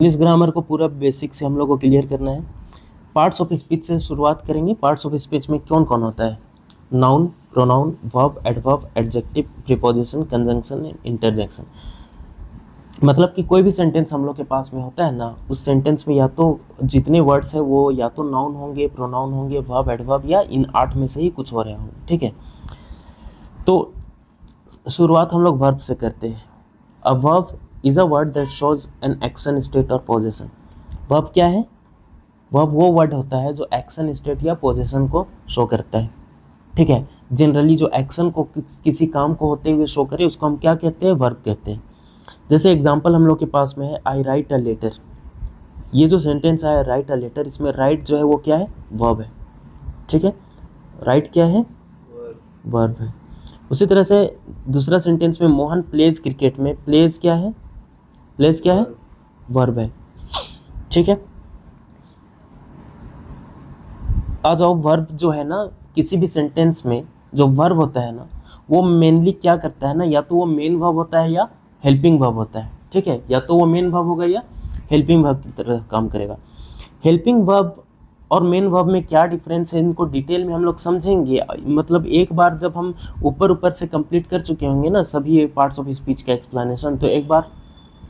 English grammar को पूरा basic से हम लोग को क्लियर करना है। पार्ट्स ऑफ स्पीच से शुरुआत करेंगे। पार्ट्स ऑफ स्पीच में कौन कौन होता है? Noun, pronoun, verb, adverb, adjective, preposition, conjunction and interjection. मतलब कि कोई भी सेंटेंस हम लोग के पास में होता है ना, उस सेंटेंस में या तो जितने वर्ड्स है वो या तो नाउन होंगे, प्रोनाउन होंगे, वर्ब, एडवर्ब या इन 8 में से ही कुछ हो रहे होंगे। ठीक है, तो शुरुआत हम लोग वर्ब से करते हैं। A verb is a word that shows an action, state और पोजीशन। वर्ब क्या है? वर्ब वो वर्ड होता है जो एक्शन, स्टेट या पोजीशन को शो करता है। ठीक है, जनरली जो एक्शन को किसी काम को होते हुए शो करे उसको हम क्या कहते हैं? वर्ब कहते हैं। जैसे एग्जांपल हम लोग के पास में है आई राइट अ लेटर। ये जो सेंटेंस है राइट अ लेटर, इसमें राइट जो है वो क्या है? वर्ब है। ठीक है, राइट क्या है? वर्ब है। उसी तरह से दूसरा सेंटेंस में मोहन प्लेज क्रिकेट में, प्लेज क्या है? प्लेज क्या है? वर्ब है। ठीक है, आ जाओ वर्ब जो है ना, किसी भी सेंटेंस में जो वर्ब होता है ना, वो मेनली क्या करता है ना, या तो वो मेन वर्ब होता है या हेल्पिंग वर्ब होता है। ठीक है, या तो वो मेन वर्ब होगा या हेल्पिंग वर्ब की तरह काम करेगा। हेल्पिंग वर्ब और मेन वर्ब में क्या डिफरेंस है, इनको डिटेल में हम लोग समझेंगे। मतलब एक बार जब हम ऊपर ऊपर से कंप्लीट कर चुके होंगे ना सभी पार्ट्स ऑफ स्पीच का एक्सप्लेनेशन, तो एक बार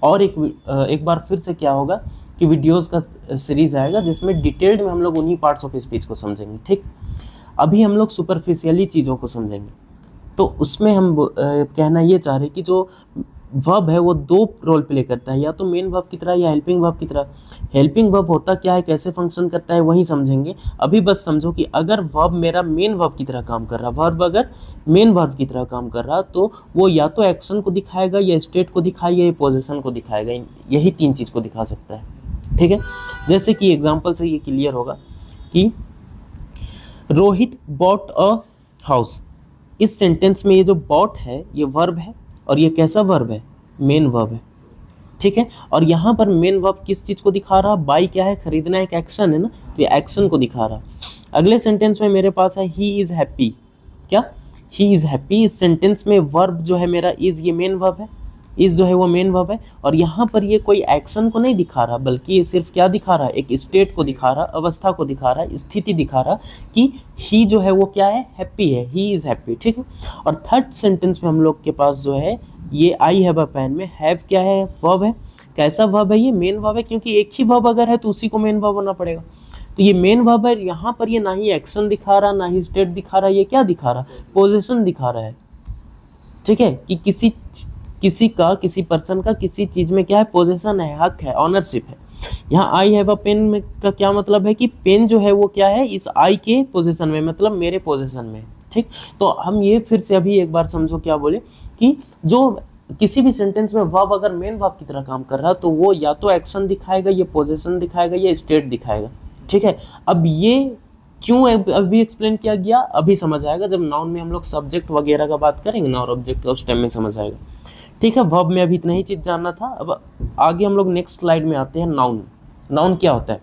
और एक बार फिर से क्या होगा कि वीडियोस का सीरीज आएगा जिसमें डिटेल्ड में हम लोग उन्हीं पार्ट्स ऑफ स्पीच को समझेंगे। ठीक, अभी हम लोग सुपरफिशियली चीज़ों को समझेंगे। तो उसमें हम कहना ये चाह रहे हैं कि जो वर्ब है वो दो रोल प्ले करता है, या तो मेन वर्ब की तरह या हेल्पिंग वर्ब की तरह। हेल्पिंग वर्ब होता क्या है, कैसे फंक्शन करता है, वही समझेंगे। अभी बस समझो कि अगर वर्ब मेरा मेन वर्ब की तरह काम कर रहा, वर्ब अगर मेन वर्ब की तरह काम कर रहा, तो वो या तो एक्शन को दिखाएगा या स्टेट को दिखाएगा या पोजिशन को दिखाएगा। यही 3 चीज़ को दिखा सकता है। ठीक है, जैसे कि एग्जाम्पल से ये क्लियर होगा कि रोहित बॉट अ हाउस। इस सेंटेंस में ये जो बॉट है ये वर्ब है, और ये कैसा वर्ब है? मेन वर्ब है। ठीक है, और यहाँ पर मेन वर्ब किस चीज़ को दिखा रहा? बाई क्या है? खरीदना एक एक्शन है ना, तो ये एक्शन को दिखा रहा। अगले सेंटेंस में मेरे पास है ही इज़ हैप्पी। क्या? He is happy. इस सेंटेंस में वर्ब जो है मेरा इज़, ये मेन वर्ब है। इज़ जो है वो मेन वर्ब है, और यहाँ पर ये कोई एक्शन को नहीं दिखा रहा, बल्कि ये सिर्फ क्या दिखा रहा है? एक स्टेट को दिखा रहा, अवस्था को दिखा रहा, स्थिति दिखा रहा कि ही जो है वो क्या है? हैप्पी है, ही इज़ हैप्पी। ठीक है, और थर्ड सेंटेंस में हम लोग के पास जो है ये आई हैव अ पेन में हैव क्या है? वर्ब है। कैसा वर्ब है? ये मेन वर्ब है, क्योंकि एक ही वर्ब अगर है तो उसी को मेन वर्ब होना पड़ेगा। तो ये मेन वर्ब है। यहाँ पर ये ना ही एक्शन दिखा रहा, ना ही स्टेट दिखा रहा, ये क्या दिखा रहा? पोजीशन दिखा रहा है। ठीक है, कि किसी पर्सन का किसी चीज में क्या है? पोजीशन है, हक है, ऑनरशिप है। यहाँ आई हैव अ पेन में का क्या मतलब है कि पेन जो है वो क्या है? इस आई के पोजीशन में, मतलब मेरे पोजीशन में। ठीक, तो हम ये फिर से अभी एक बार समझो क्या बोले कि जो किसी भी सेंटेंस में वर्ब अगर मेन वर्ब की तरह काम कर रहा तो वो या तो एक्शन दिखाएगा, या पोजीशन दिखाएगा, या स्टेट दिखाएगा। ठीक है, अब ये क्यों अभी एक्सप्लेन किया गया, अभी समझ आएगा जब नाउन में हम लोग सब्जेक्ट वगैरह का बात करेंगे ना, और ऑब्जेक्ट का, उस टाइम में समझ आएगा। ठीक है, वर्ब में अभी इतना ही चीज जानना था। अब आगे हम लोग नेक्स्ट स्लाइड में आते हैं। नाउन। नाउन क्या होता है?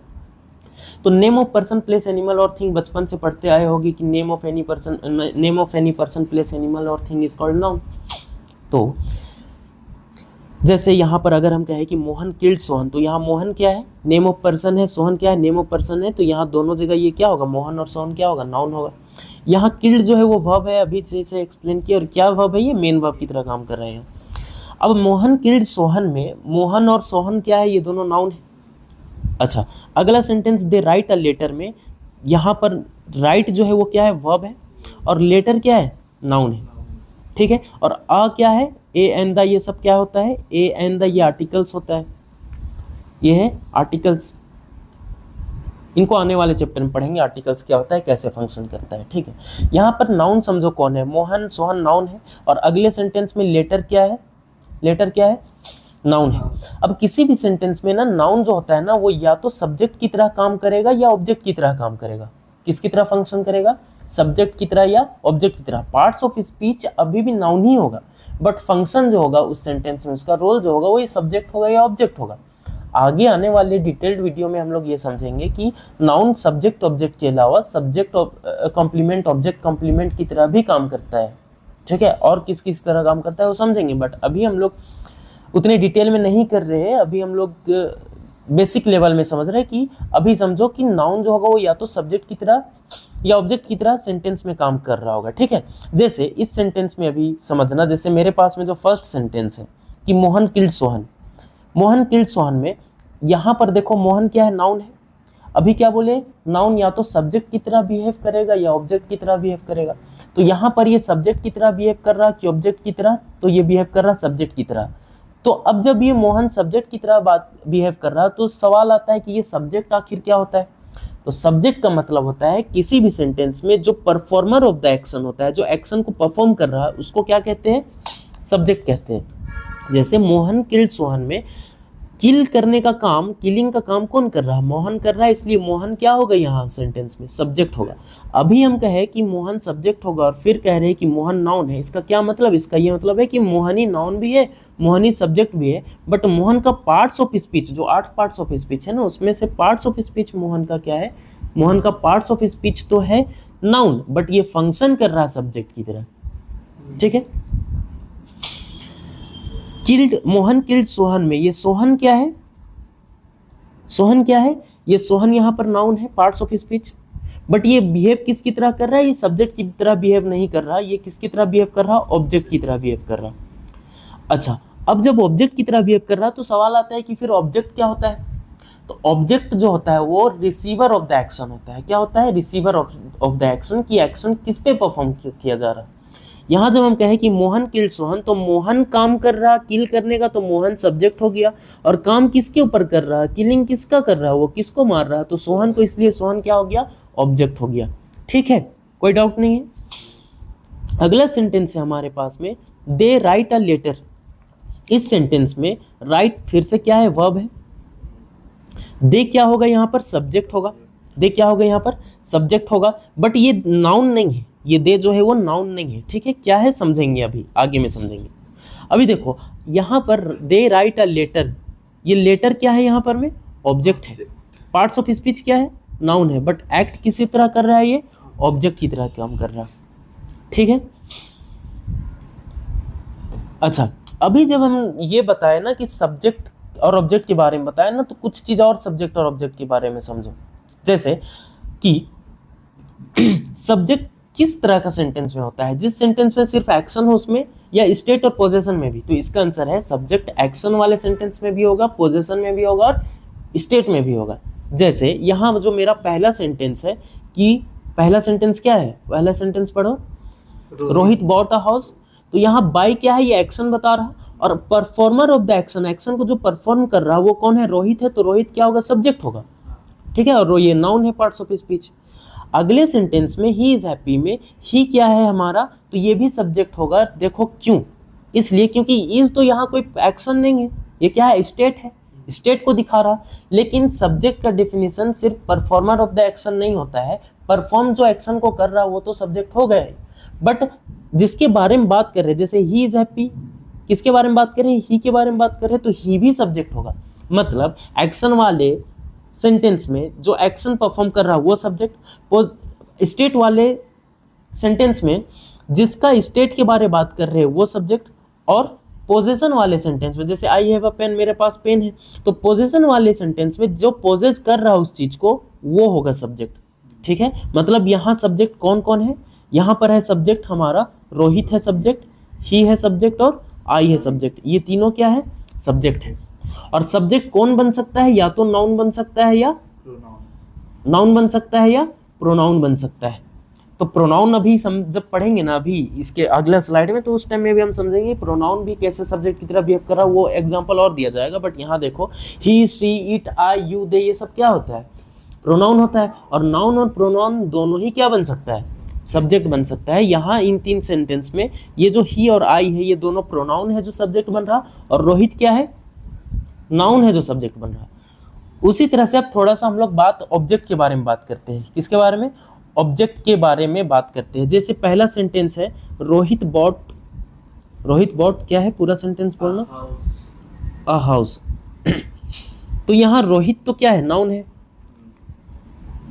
तो name of person, place, animal और थिंग बचपन से पढ़ते आए होगी कि name of any person, place, animal और थिंग इज कॉल्ड नाउन। तो जैसे यहाँ पर अगर हम कहें कि मोहन किल्ड सोहन, तो यहाँ मोहन क्या है? नेम ऑफ पर्सन है, सोहन क्या है? नेम ऑफ पर्सन है, तो यहाँ दोनों जगह ये क्या होगा? मोहन और सोहन क्या होगा? नाउन होगा। यहाँ किल्ड जो है वो वर्ब है, अभी जैसे एक्सप्लेन किया, और क्या वर्ब है? ये मेन वर्ब की तरह काम कर रहे हैं। अब मोहन किल्ड सोहन में मोहन और सोहन क्या है? ये दोनों नाउन है। अच्छा, अगला sentence they write a letter में, यहाँ पर राइट जो है वो क्या है? वर्ब है, और लेटर क्या है? नाउन है। ठीक है, और अ क्या है? ए एंड द, ये सब क्या होता है? ए एंड द, ये आर्टिकल्स होता है, ये है आर्टिकल्स। इनको आने वाले चैप्टर में पढ़ेंगे, आर्टिकल्स क्या होता है, कैसे फंक्शन करता है। ठीक है, यहाँ पर नाउन समझो कौन है? मोहन सोहन नाउन है, और अगले सेंटेंस में लेटर क्या है? लेटर क्या है? नाउन है। अब किसी भी सेंटेंस में ना नाउन जो होता है ना, वो या तो सब्जेक्ट की तरह काम करेगा या ऑब्जेक्ट की तरह काम करेगा। किसकी तरह फंक्शन करेगा? सब्जेक्ट की तरह या ऑब्जेक्ट की तरह। पार्ट्स ऑफ स्पीच अभी भी नाउन ही होगा, बट फंक्शन जो होगा उस सेंटेंस में, उसका रोल जो होगा वो ये सब्जेक्ट होगा या ऑब्जेक्ट होगा। आगे आने वाले डिटेल्ड वीडियो में हम लोग ये समझेंगे कि नाउन सब्जेक्ट ऑब्जेक्ट के अलावा सब्जेक्ट कॉम्प्लीमेंट ऑब्जेक्ट कॉम्प्लीमेंट की तरह भी काम करता है। ठीक है, और किस किस तरह काम करता है वो समझेंगे, बट अभी हम लोग उतने डिटेल में नहीं कर रहे हैं। अभी हम लोग बेसिक लेवल में समझ रहे हैं कि अभी समझो कि नाउन जो होगा वो या तो सब्जेक्ट की तरह या ऑब्जेक्ट की तरह सेंटेंस में काम कर रहा होगा, ठीक है। जैसे इस सेंटेंस में अभी समझना, जैसे मेरे पास में जो फर्स्ट सेंटेंस है कि मोहन किल्ड सोहन, मोहन किल्ड सोहन में यहाँ पर देखो मोहन क्या है, नाउन है। अभी क्या बोले, नाउन या तो सब्जेक्ट की तरह बिहेव करेगा या ऑब्जेक्ट की तरह बिहेव करेगा। तो यहाँ पर ये सब्जेक्ट की तरह बिहेव कर रहा कि ऑब्जेक्ट की तरह, तो ये बिहेव कर रहा सब्जेक्ट की तरह। तो अब जब ये मोहन सब्जेक्ट की तरह बात बिहेव कर रहा तो सवाल आता है कि ये सब्जेक्ट आखिर क्या होता है। तो सब्जेक्ट का मतलब होता है किसी भी सेंटेंस में जो परफॉर्मर ऑफ द एक्शन होता है, जो एक्शन को परफॉर्म कर रहा है, उसको क्या कहते हैं, सब्जेक्ट कहते हैं। जैसे मोहन किल्ड सोहन में किल करने का काम, किलिंग का काम कौन कर रहा है, मोहन कर रहा है, इसलिए मोहन क्या होगा यहाँ सेंटेंस में, सब्जेक्ट होगा। अभी हम कहे कि मोहन सब्जेक्ट होगा और फिर कह रहे हैं कि मोहन नाउन है, इसका क्या मतलब, इसका ये मतलब है कि मोहनी नाउन भी है, मोहनी सब्जेक्ट भी है, बट मोहन का पार्ट्स ऑफ स्पीच, जो 8 पार्ट्स ऑफ स्पीच है ना, उसमें से पार्ट्स ऑफ स्पीच मोहन का क्या है, मोहन का पार्ट्स ऑफ स्पीच तो है नाउन, बट ये फंक्शन कर रहा है सब्जेक्ट की तरह, ठीक है। किल्ड, मोहन किल्ड सोहन में ये सोहन क्या है, सोहन क्या है, ये सोहन यहाँ पर नाउन है, पार्ट्स ऑफ स्पीच, बट ये बिहेव किसकी तरह कर रहा है, ये सब्जेक्ट की तरह बिहेव नहीं कर रहा, ये किसकी तरह बिहेव कर रहा, ऑब्जेक्ट की तरह बिहेव कर रहा। अच्छा, अब जब ऑब्जेक्ट की तरह बिहेव कर रहा तो सवाल आता है कि फिर ऑब्जेक्ट क्या होता है। तो ऑब्जेक्ट जो होता है वो रिसीवर ऑफ द एक्शन होता है। क्या होता है, रिसीवर ऑफ द एक्शन, की एक्शन किस पे परफॉर्म किया जा रहा है। यहाँ जब हम कहें कि मोहन किल्ड सोहन, तो मोहन काम कर रहा, किल करने का, तो मोहन सब्जेक्ट हो गया, और काम किसके ऊपर कर रहा है, किलिंग किसका कर रहा है, वो किसको मार रहा है, तो सोहन को, इसलिए सोहन क्या हो गया, ऑब्जेक्ट हो गया, ठीक है, कोई डाउट नहीं है। अगला सेंटेंस है हमारे पास में, दे राइट अ लेटर। इस सेंटेंस में राइट फिर से क्या है, वर्ब है। दे क्या होगा यहाँ पर, सब्जेक्ट होगा, दे क्या होगा यहाँ पर, सब्जेक्ट होगा, बट ये नाउन नहीं है, ये दे जो है वो नाउन नहीं है, ठीक है। क्या है समझेंगे, अभी आगे में समझेंगे। अभी देखो यहाँ पर दे राइट अ लेटर, ये लेटर क्या है यहाँ पर में, ऑब्जेक्ट है। पार्ट्स ऑफ स्पीच क्या है, नाउन है, बट एक्ट किसी तरह कर रहा है, ये ऑब्जेक्ट की तरह काम कर रहा है, ठीक है। अच्छा, अभी जब हम ये बताए ना कि सब्जेक्ट और ऑब्जेक्ट के बारे में बताया ना, तो कुछ चीज और सब्जेक्ट और ऑब्जेक्ट के बारे में समझो। जैसे कि सब्जेक्ट किस तरह का सेंटेंस में होता है, जिस सेंटेंस में सिर्फ एक्शन हो उसमें, या स्टेट और पोजेशन में भी। तो इसका आंसर है सब्जेक्ट एक्शन वाले सेंटेंस में भी होगा, पोजेशन में भी होगा और स्टेट में भी होगा। जैसे यहाँ जो मेरा पहला सेंटेंस है, कि पहला सेंटेंस क्या है, पहला सेंटेंस पढ़ो, रोहित बॉट अ हाउस। तो यहाँ बाई क्या है, ये एक्शन बता रहा, और performer of the action, action को जो परफॉर्म कर रहा है वो कौन है, रोहित है, तो रोहित क्या होगा, सब्जेक्ट होगा, ठीक है, और ये नाउन है, पार्ट्स ऑफ स्पीच। अगले सेंटेंस में ही इज हैप्पी में ही क्या है हमारा, तो ये भी सब्जेक्ट होगा। देखो क्यों, इसलिए क्योंकि इज तो यहाँ कोई एक्शन नहीं है, ये क्या है, स्टेट है, स्टेट को दिखा रहा। लेकिन सब्जेक्ट का डेफिनेशन सिर्फ परफॉर्मर ऑफ द एक्शन नहीं होता है, परफॉर्म जो एक्शन को कर रहा है वो तो सब्जेक्ट हो गए, बट जिसके बारे में बात कर रहे हैं, जैसे ही इज हैप्पी, किसके बारे में बात कर रहे हैं, ही के बारे में बात कर रहे हैं, तो ही भी सब्जेक्ट होगा। मतलब एक्शन वाले सेंटेंस में जो एक्शन परफॉर्म कर रहा है वो सब्जेक्ट, स्टेट वाले सेंटेंस में जिसका स्टेट के बारे में बात कर रहे हैं वो सब्जेक्ट, और पोजेशन वाले सेंटेंस में, जैसे आई हैव अ पेन, मेरे पास पेन है, तो पोजेशन वाले सेंटेंस में जो पोजेस कर रहा है उस चीज को वो होगा सब्जेक्ट, ठीक है। मतलब यहाँ सब्जेक्ट कौन कौन है, यहाँ पर है सब्जेक्ट हमारा, रोहित है सब्जेक्ट, ही है सब्जेक्ट और आई है सब्जेक्ट, ये तीनों क्या है, सब्जेक्ट है। और सब्जेक्ट कौन बन सकता है, या तो नाउन बन सकता है, या नाउन बन सकता है, या प्रोनाउन बन सकता है। तो प्रोनाउन अभी जब पढ़ेंगे ना, अभी इसके अगले स्लाइड में, तो उस टाइम में भी हम समझेंगे प्रोनाउन भी कैसे सब्जेक्ट की तरह बिहेव कर रहा है, वो एग्जांपल और दिया जाएगा। बट यहाँ देखो, ही, शी, इट, आई, यू, दे, ये सब क्या होता है, प्रोनाउन होता है। और नाउन और प्रोनाउन दोनों ही क्या बन सकता है, सब्जेक्ट बन सकता है। यहाँ इन तीन सेंटेंस में ये जो ही और आई है, ये दोनों प्रोनाउन है जो सब्जेक्ट बन रहा, और रोहित क्या है, नाउन है जो सब्जेक्ट बन रहा। उसी तरह से अब थोड़ा सा हम लोग बात ऑब्जेक्ट के बारे में बात करते हैं। किसके बारे में, ऑब्जेक्ट के बारे में बात करते हैं। जैसे पहला सेंटेंस है रोहित बॉट, रोहित बॉट क्या है, पूरा सेंटेंस बोलना, अ हाउस। तो यहाँ रोहित तो क्या है, नाउन है।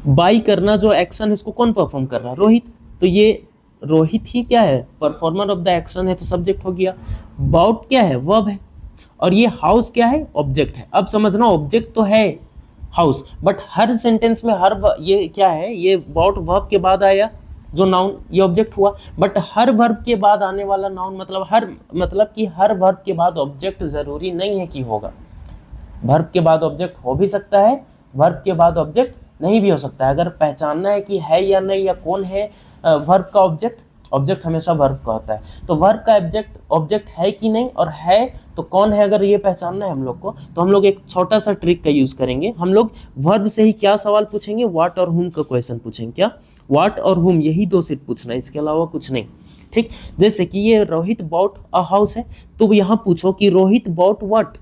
बाई करना जो एक्शन है उसको कौन परफॉर्म कर रहा है, रोहित, तो ये रोहित ही क्या है, परफॉर्मर ऑफ द एक्शन है, तो सब्जेक्ट हो गया। बॉट क्या है, वर्ब है, और ये हाउस क्या है, ऑब्जेक्ट है। अब समझना ऑब्जेक्ट तो है हाउस, बट हर सेंटेंस में ये क्या है, ये अबाउट वर्ब के बाद आया जो नाउन, ये ऑब्जेक्ट हुआ। बट हर वर्ब के बाद आने वाला नाउन मतलब कि हर वर्ब के बाद ऑब्जेक्ट जरूरी नहीं है कि होगा। वर्ब के बाद ऑब्जेक्ट हो भी सकता है, वर्ब के बाद ऑब्जेक्ट नहीं भी हो सकता है। अगर पहचानना है कि है या नहीं या कौन है वर्ब का ऑब्जेक्ट, ऑब्जेक्ट हमेशा वर्ब का होता है, तो वर्ब का ऑब्जेक्ट है कि नहीं और है तो कौन है, अगर ये पहचानना है हम लोग को, तो हम लोग एक छोटा सा ट्रिक का यूज करेंगे। हम लोग वर्ब से ही क्या सवाल पूछेंगे, व्हाट और हुम का क्वेश्चन पूछेंगे। क्या, व्हाट और हुम, यही दो सिर्फ पूछना है, इसके अलावा कुछ नहीं। ठीक, जैसे कि ये रोहित बॉट अ हाउस है, तो यहाँ पूछो कि रोहित बॉट व्हाट,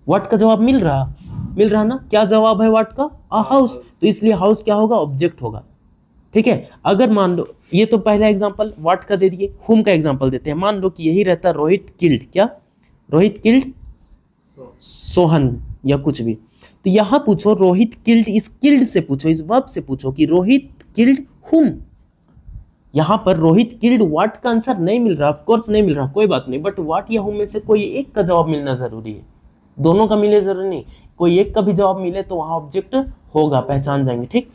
व्हाट का जवाब मिल रहा ना, क्या जवाब है व्हाट का, अ हाउस, तो इसलिए हाउस क्या होगा, ऑब्जेक्ट होगा। ठीक है, अगर मान लो ये तो पहला एग्जांपल व्हाट का दे दिए, हुम का एग्जांपल देते हैं। मान लो कि यही रहता रोहित किल्ड, क्या, रोहित किल्ड सोहन या कुछ भी, तो यहां पूछो रोहित किल्ड, इस किल्ड से पूछो, इस वर्ब से पूछो कि रोहित किल्ड हुम। यहां पर रोहित किल्ड व्हाट का आंसर नहीं मिल रहा, ऑफ कोर्स नहीं मिल रहा, कोई बात नहीं, बट व्हाट या हुम में से कोई एक का जवाब मिलना जरूरी है, दोनों का मिले जरूरी नहीं, कोई एक का भी जवाब मिले तो वहां ऑब्जेक्ट होगा, पहचान जाएंगे। ठीक,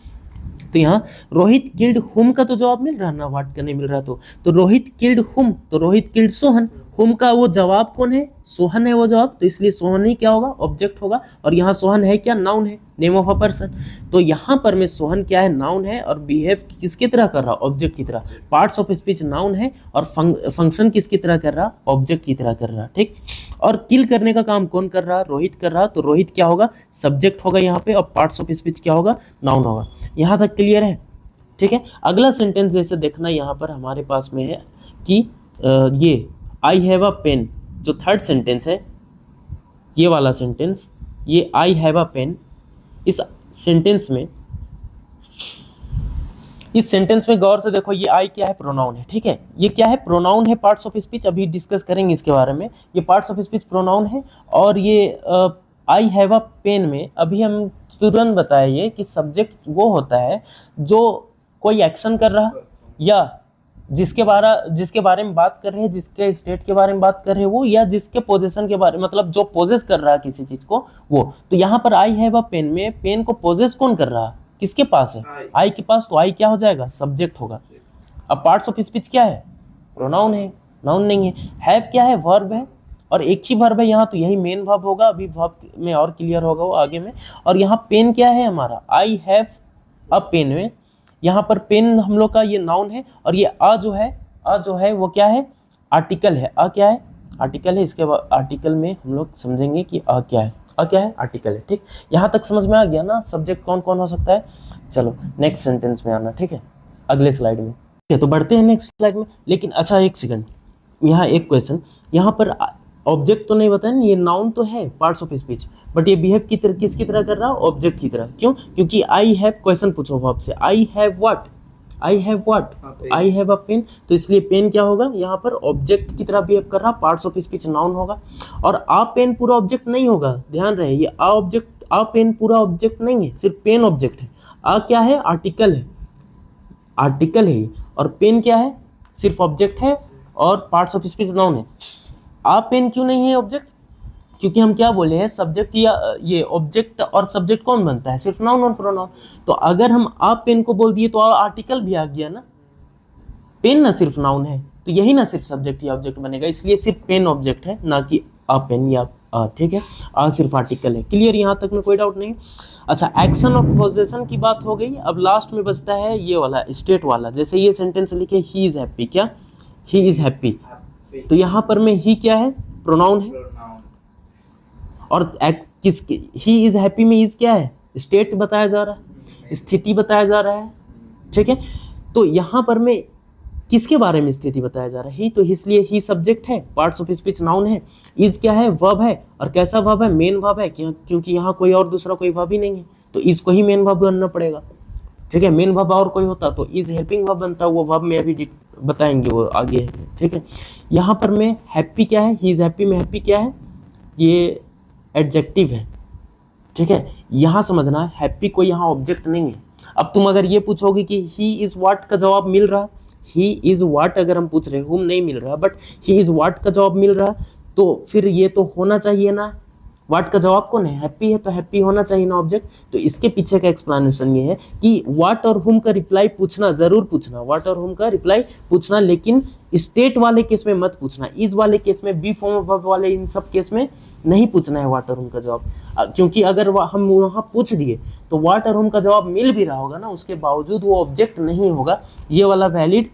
तो यहाँ रोहित किल्ड हुम का तो जवाब मिल रहा ना, व्हाट का नहीं मिल रहा, तो रोहित किल्ड हुम, तो रोहित किल्ड सोहन, हुम का वो जवाब कौन है, सोहन है वो जवाब, तो इसलिए सोहन ही क्या होगा, ऑब्जेक्ट होगा। और यहाँ सोहन है क्या, नाउन है, नेम ऑफ अ पर्सन, तो यहाँ पर में सोहन क्या है, नाउन है, और बिहेव किसकी तरह कर रहा, ऑब्जेक्ट की तरह। पार्ट्स ऑफ स्पीच नाउन है और फंक्शन किसकी तरह कर रहा, ऑब्जेक्ट की तरह कर रहा। ठीक, और किल करने का काम कौन कर रहा, रोहित कर रहा, तो रोहित क्या होगा, सब्जेक्ट होगा यहाँ पे, और पार्ट्स ऑफ स्पीच क्या होगा, नाउन होगा। यहाँ तक क्लियर है। ठीक है, अगला सेंटेंस जैसे देखना, यहाँ पर हमारे पास में है कि ये आई हैव अ पेन, जो थर्ड सेंटेंस है, ये वाला सेंटेंस, ये आई हैव अ पेन, इस सेंटेंस में गौर से देखो, ये आई क्या है, प्रोनाउन है। ठीक है, ये क्या है, प्रोनाउन है, पार्ट्स ऑफ स्पीच, अभी डिस्कस करेंगे इसके बारे में। ये पार्ट्स ऑफ स्पीच प्रोनाउन है, और ये आई हैव अ पेन में अभी हम तुरंत बताइए कि सब्जेक्ट वो होता है जो कोई एक्शन कर रहा, या जिसके बारे में बात कर रहे हैं, जिसके स्टेट के बारे में बात कर रहे हैं वो, या जिसके पोजेशन के बारे में, मतलब जो पोजेस कर रहा है किसी चीज को वो। तो यहाँ पर आई हैव अ पेन में पेन को पोजेस कौन कर रहा है, किसके पास है, आई के पास, तो आई क्या हो जाएगा, सब्जेक्ट होगा। अब पार्ट्स ऑफ स्पीच क्या है, प्रोनाउन है, नाउन नहीं है। हैव क्या है, वर्ब है, और एक ही वर्ब है यहाँ, तो यही मेन वर्ब होगा, अभी वर्ब में और क्लियर होगा वो आगे में। और यहाँ पेन क्या है हमारा, आई हैव अ पेन में, यहाँ पर पेन हम लोग का ये नाउन है, और ये आ जो है वो क्या है, आर्टिकल है। आ क्या है, आर्टिकल है। इसके बाद आर्टिकल में हम लोग समझेंगे कि आ क्या है, आर्टिकल है। ठीक, यहाँ तक समझ में आ गया ना, सब्जेक्ट कौन कौन हो सकता है। चलो नेक्स्ट सेंटेंस में आना, ठीक है, अगले स्लाइड में। ठीक है, तो बढ़ते हैं नेक्स्ट स्लाइड में। लेकिन अच्छा एक सेकंड, यहाँ एक क्वेश्चन, यहाँ पर ऑब्जेक्ट तो नहीं बताया ना, ये नाउन तो है, पार्ट्स ऑफ स्पीच, बट ये बिहेव की तरह किसकी तरह कर रहा है, ऑब्जेक्ट की तरह। क्यों, क्योंकि आई हैव, क्वेश्चन पूछो वर्ब से, I have what, I have a pen, तो इसलिए पेन क्या होगा, यहाँ पर ऑब्जेक्ट की तरह बिहेव कर रहा, पार्ट्स ऑफ स्पीच नाउन होगा। और आ पेन पूरा ऑब्जेक्ट नहीं होगा, ध्यान रहे, ये आ पेन पूरा ऑब्जेक्ट नहीं है, सिर्फ पेन ऑब्जेक्ट है। आ क्या है, आर्टिकल है, और पेन क्या है, सिर्फ ऑब्जेक्ट है, और पार्ट्स ऑफ स्पीच नाउन है। आ पेन क्यों नहीं है ऑब्जेक्ट, क्योंकि हम क्या बोले हैं, सब्जेक्ट या ये ऑब्जेक्ट और सब्जेक्ट कौन बनता है, सिर्फ नाउन और प्रोनाउन। तो अगर हम आ पेन को बोल दिए तो आर्टिकल भी आ गया ना, पेन ना सिर्फ नाउन है, तो यही ना सिर्फ सब्जेक्ट या ऑब्जेक्ट बनेगा, इसलिए सिर्फ पेन ऑब्जेक्ट है, ना कि आ पेन या आ। ठीक है, आ सिर्फ आर्टिकल है। क्लियर, यहाँ तक में कोई डाउट नहीं। अच्छा, एक्शन और पोजेशन की बात हो गई, अब लास्ट में बचता है ये वाला स्टेट वाला। जैसे ये सेंटेंस लिखे, ही इज हैप्पी, क्या, ही इज हैप्पी, तो यहाँ पर में ही क्या है, प्रोनाउन है, और किसके, ही इज हैप्पी में इज क्या है, स्टेट बताया जा रहा है, स्थिति बताया जा रहा है। ठीक है, तो यहाँ पर में किसके बारे में स्थिति बताया जा रहा है, ही, तो इसलिए ही सब्जेक्ट है, पार्ट्स ऑफ स्पीच नाउन है, इज क्या है, वर्ब है, और कैसा वर्ब है, मेन वर्ब है, क्योंकि यहाँ कोई और दूसरा कोई वर्ब ही नहीं है, तो इसको ही मेन वर्ब बनना पड़ेगा। ठीक है, मेन वर्ब और कोई होता तो इज हेल्पिंग वर्ब बनता, वो वर्ब में अभी बताएंगे वो आगे। ठीक है, यहाँ पर में हैप्पी क्या है, ही इज हैप्पी में हैप्पी क्या है, ये एडजेक्टिव है। ठीक है, यहाँ समझना है, हैप्पी कोई यहाँ ऑब्जेक्ट नहीं है। अब तुम अगर ये पूछोगे कि ही इज व्हाट का जवाब मिल रहा, ही इज व्हाट अगर हम पूछ रहे, हुम नहीं मिल रहा, बट ही इज व्हाट का जवाब मिल रहा, तो फिर ये तो होना चाहिए ना, व्हाट का जवाब कौन है, हैप्पी है, तो हैप्पी होना चाहिए ना ऑब्जेक्ट। तो इसके पीछे का एक्सप्लेनेशन ये है कि व्हाट और हुम का रिप्लाई पूछना, जरूर पूछना, व्हाट और हुम का रिप्लाई पूछना, लेकिन स्टेट वाले केस में मत पूछना, इस वाले केस में, बी फॉर्म ऑफ वर्ब वाले इन सब केस में नहीं पूछना है व्हाट और हुम का जवाब, क्योंकि अगर हम वहां पूछ दिए तो व्हाट और हुम का जवाब मिल भी रहा होगा ना, उसके बावजूद वो ऑब्जेक्ट नहीं होगा, ये वाला वैलिड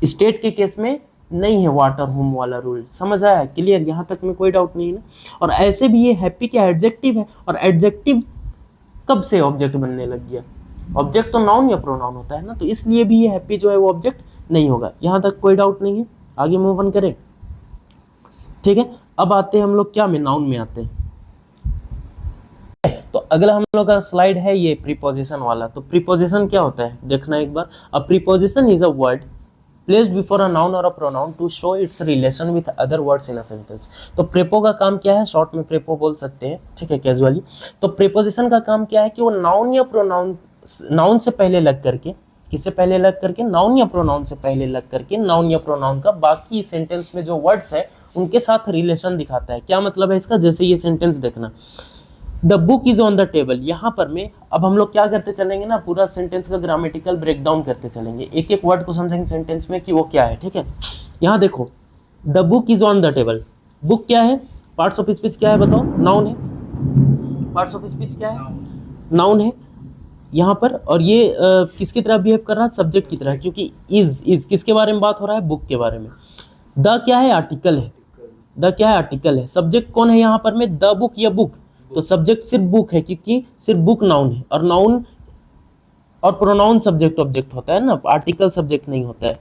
स्टेट के केस में नहीं है व्हाट और हुम वाला रूल। समझ आया, क्लियर, यहां तक में कोई डाउट नहीं है ना। और ऐसे भी ये हैप्पी क्या एडजेक्टिव है, और एडजेक्टिव कब से ऑब्जेक्ट बनने लग गया, ऑब्जेक्ट तो नाउन या प्रोनाउन होता है ना, तो इसलिए भी ये हैप्पी जो है वो ऑब्जेक्ट नहीं होगा। यहां तक कोई डाउट नहीं है, आगे मूव ऑन करें। ठीक है, अब आते हैं हम लोग क्या में, नाउन में आते हैं। तो अगला हम लोग का स्लाइड है ये प्रीपोजिशन वाला। तो प्रीपोजिशन क्या होता है देखना एक बार। A preposition is a word placed before a noun or a pronoun to show its relation with other words in a sentence। तो प्रेपो का काम क्या है, शॉर्ट में प्रेपो बोल सकते हैं, ठीक है, कैजुअली। तो प्रीपोजिशन का काम क्या है कि वो नाउन या प्रोनाउन, नाउन से पहले लग करके, किससे पहले लग करके, नाउन या प्रोनाउन से पहले लग करके, नाउन या प्रोनाउन का बाकी सेंटेंस में जो वर्ड्स है उनके साथ रिलेशन दिखाता है। क्या मतलब है इसका, जैसे ये सेंटेंस देखना, the book is on the table. यहाँ पर में अब हम लोग क्या करते चलेंगे ना, पूरा सेंटेंस का ग्रामेटिकल ब्रेकडाउन करते चलेंगे, एक एक वर्ड को समझेंगे सेंटेंस में कि वो क्या है। ठीक है, यहाँ देखो, the book is on the table, book क्या है, पार्ट्स ऑफ स्पीच क्या है बताओ, नाउन है, पार्ट्स ऑफ स्पीच क्या है, नाउन है यहाँ पर। और ये किसकी तरह बिहेव कर रहा है, सब्जेक्ट की तरह, क्योंकि इज किसके बारे में बात हो रहा है, बुक के बारे में। द क्या है, आर्टिकल है, द क्या है, आर्टिकल है। सब्जेक्ट कौन है यहाँ पर में, द बुक या बुक, तो सब्जेक्ट सिर्फ बुक है, क्योंकि सिर्फ बुक नाउन है, और नाउन और प्रोनाउन सब्जेक्ट ऑब्जेक्ट होता है ना, आर्टिकल सब्जेक्ट नहीं होता है।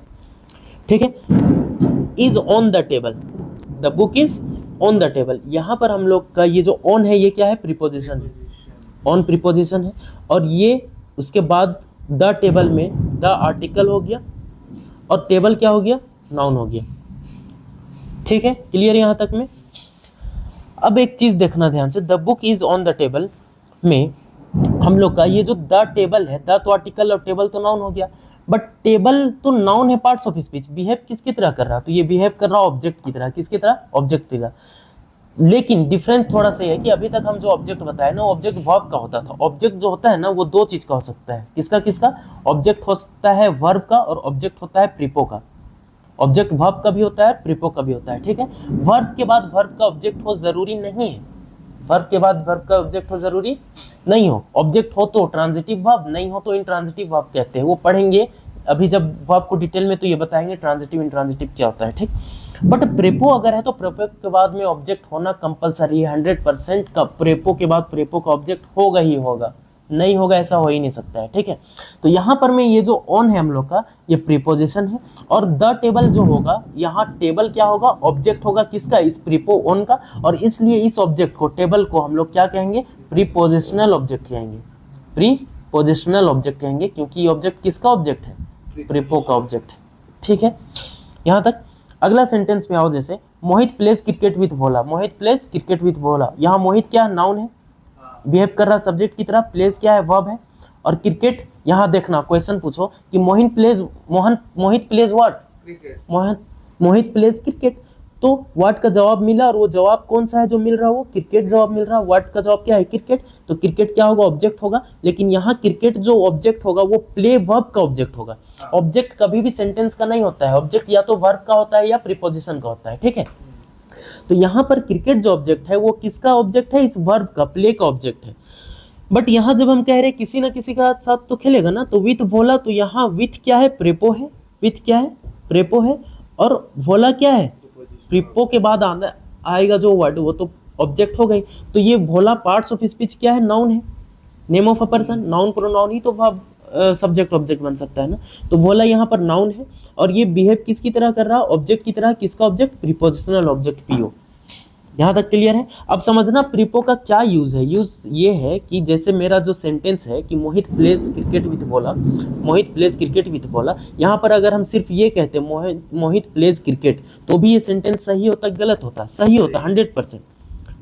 ठीक है, is on the table, the book is on the table. यहाँ पर हम लोग का ये जो ऑन है ये क्या है, प्रीपोजिशन है, ऑन प्रीपोजिशन है, और ये उसके बाद द टेबल में द आर्टिकल हो गया, और टेबल क्या हो गया, नाउन हो गया। ठीक है, क्लियर यहाँ तक में। अब एक चीज देखना ध्यान से, the book is on the table में हम लोग का ये जो द टेबल है, द तो आर्टिकल और टेबल तो नाउन हो गया, बट टेबल तो नाउन है, पार्ट्स ऑफ स्पीच, बिहेव किसकी तरह कर रहा, तो ये बिहेव कर रहा ऑब्जेक्ट की तरह, किसकी तरह, ऑब्जेक्ट की तरह। लेकिन डिफरेंस थोड़ा सा है कि अभी तक हम जो ऑब्जेक्ट बताए ना, ऑब्जेक्ट वर्ब का होता था। ऑब्जेक्ट जो होता है ना वो दो चीज का हो सकता है, किसका किसका, ऑब्जेक्ट हो सकता है वर्ब का, और ऑब्जेक्ट होता है प्रीपो का। ऑब्जेक्ट वर्ब का भी होता है, प्रीपो का भी होता है। ठीक है, वर्ब के बाद वर्ब का ऑब्जेक्ट हो जरूरी नहीं है, वर्ब के बाद वर्ब का ऑब्जेक्ट हो जरूरी नहीं हो, ऑब्जेक्ट हो तो ट्रांजिटिव वर्ब, नहीं हो तो इंट्रांजिटिव वर्ब कहते हैं, वो पढ़ेंगे अभी जब वर्ब को डिटेल में, तो ये बताएंगे ट्रांजिटिव इंट्रांजिटिव क्या होता है। ठीक, बट प्रेपो अगर है तो प्रेपो के बाद में ऑब्जेक्ट होना कंपलसरी है, 100% का प्रेपो के बाद प्रेपो का ऑब्जेक्ट होगा ही होगा, नहीं होगा ऐसा हो ही नहीं सकता है। ठीक है, तो यहाँ पर में ये जो ऑन है हम लोग का, ये प्रीपोजिशन है, और द टेबल जो होगा, यहाँ टेबल क्या होगा, ऑब्जेक्ट होगा किसका, इस प्रीपो ऑन का, और इसलिए इस ऑब्जेक्ट को, टेबल को हम लोग क्या कहेंगे, प्रीपोजिशनल ऑब्जेक्ट कहेंगे, प्रीपोजिशनल ऑब्जेक्ट कहेंगे, क्योंकि ये ऑब्जेक्ट किसका ऑब्जेक्ट है, प्रीपो का ऑब्जेक्ट है। ठीक है, यहाँ तक। अगला सेंटेंस में आओ, जैसे Mohit plays cricket with Bhola, Mohit plays cricket with Bhola, यहाँ मोहित क्या नाउन है, बिहेव कर रहा सब्जेक्ट की तरह, प्लेस क्या है, वर्ब है, और क्रिकेट, यहाँ देखना क्वेश्चन पूछो कि Mohit plays what, Mohit plays cricket, तो व्हाट का जवाब मिला, और वो जवाब कौन सा है जो मिल रहा है, वो क्रिकेट जवाब मिल रहा है, व्हाट का जवाब क्या है, क्रिकेट, तो क्रिकेट क्या होगा, ऑब्जेक्ट होगा, लेकिन यहाँ क्रिकेट जो ऑब्जेक्ट होगा वो प्ले वर्ब का ऑब्जेक्ट होगा। ऑब्जेक्ट कभी भी सेंटेंस का नहीं होता है, ऑब्जेक्ट या तो वर्ब का होता है या प्रीपोजिशन का होता है। ठीक है, तो यहाँ पर क्रिकेट जो ऑब्जेक्ट है वो किसका ऑब्जेक्ट है, इस वर्ब का, प्ले का ऑब्जेक्ट है। बट यहाँ जब हम कह रहे हैं किसी ना किसी का साथ तो खेलेगा ना, तो विथ भोला, तो यहाँ विथ क्या है, प्रेपो है, विथ क्या है, प्रेपो है, और भोला क्या है, प्रीपो के बाद आएगा जो वर्ड, वो तो ऑब्जेक्ट हो गई। तो ये भोला पार्ट्स ऑफ स्पीच क्या है, नाउन है, name of a person, noun pronoun ही तो वर्ब सब्जेक्ट ऑब्जेक्ट बन सकता है ना, तो भोला यहाँ पर नाउन है, और ये बिहेव किसकी तरह कर रहा है, ऑब्जेक्ट की तरह, किसका ऑब्जेक्ट, प्रीपोजिशनल ऑब्जेक्ट, पीओ। यहाँ तक क्लियर है। अब समझना प्रीपो का क्या यूज है, यूज ये है कि जैसे मेरा जो सेंटेंस है कि Mohit plays cricket with Bhola, Mohit plays cricket with Bhola, यहाँ पर अगर हम सिर्फ ये कहते मोहित प्लेज क्रिकेट, तो भी ये सेंटेंस सही होता गलत होता, सही होता 100%।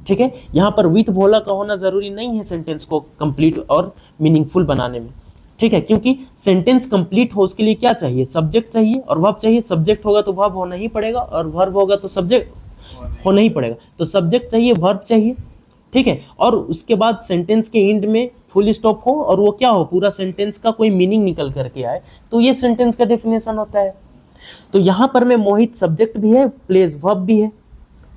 ठीक है, यहाँ पर विथ भोला का होना जरूरी नहीं है सेंटेंस को कंप्लीट और मीनिंगफुल बनाने में। ठीक है, क्योंकि सेंटेंस कंप्लीट हो उसके लिए क्या चाहिए, सब्जेक्ट चाहिए और वर्ब चाहिए, सब्जेक्ट होगा तो वर्ब होना ही पड़ेगा, और वर्ब होगा तो सब्जेक्ट, होना ही पड़ेगा। तो सब्जेक्ट चाहिए, वर्ब चाहिए, ठीक है, और उसके बाद सेंटेंस के एंड में फुल स्टॉप हो और वो क्या हो, पूरा सेंटेंस का कोई मीनिंग निकल करके आए, तो ये सेंटेंस का डेफिनेशन होता है। तो यहाँ पर में मोहित सब्जेक्ट भी है, प्लेस वर्ब भी है,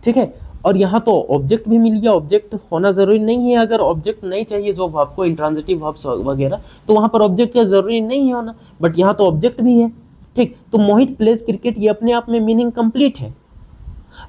ठीक है, और यहाँ तो ऑब्जेक्ट भी मिल गया। ऑब्जेक्ट होना जरूरी नहीं है, अगर ऑब्जेक्ट नहीं चाहिए जो वर्ब को, इंट्रांजिटिव वर्ब्स वगैरह, तो वहाँ पर ऑब्जेक्ट का जरूरी नहीं होना, बट यहाँ तो ऑब्जेक्ट भी है, ठीक। तो मोहित प्लेस क्रिकेट, ये अपने आप में मीनिंग कंप्लीट है,